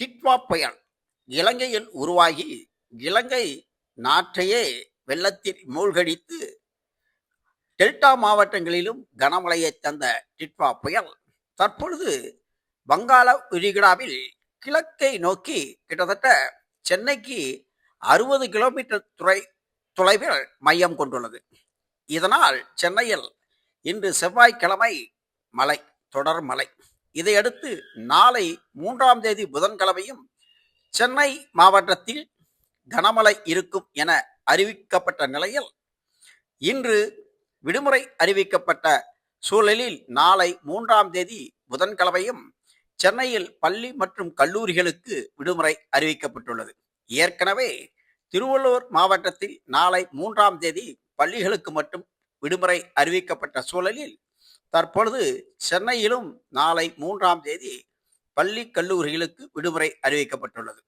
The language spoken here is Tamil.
டிட்வா புயல் இலங்கையில் உருவாகி இலங்கை நாட்டையே வெள்ளத்தில் மூழ்கடித்து டெல்டா மாவட்டங்களிலும் கனமழையை தந்த டிட்வா புயல் தற்பொழுது வங்காள விரிகுடாவில் கிழக்கை நோக்கி கிட்டத்தட்ட சென்னைக்கு 60 கிலோமீட்டர் தொலைவில் மையம் கொண்டுள்ளது. இதனால் சென்னையில் இன்று செவ்வாய்க்கிழமை மழை, தொடர் மழை. இதையடுத்து நாளை 3ஆம் தேதி புதன்கிழமையும் சென்னை மாவட்டத்தில் கனமழை இருக்கும் என அறிவிக்கப்பட்ட நிலையில் இன்று விடுமுறை அறிவிக்கப்பட்ட சூழலில் நாளை 3ஆம் தேதி புதன்கிழமையும் சென்னையில் பள்ளி மற்றும் கல்லூரிகளுக்கு விடுமுறை அறிவிக்கப்பட்டுள்ளது. ஏற்கனவே திருவள்ளூர் மாவட்டத்தில் நாளை 3ஆம் தேதி பள்ளிகளுக்கு மட்டும் விடுமுறை அறிவிக்கப்பட்ட சூழலில் தற்பொழுது சென்னையிலும் நாளை 3ஆம் தேதி பள்ளி கல்லூரிகளுக்கு விடுமுறை அறிவிக்கப்பட்டுள்ளது.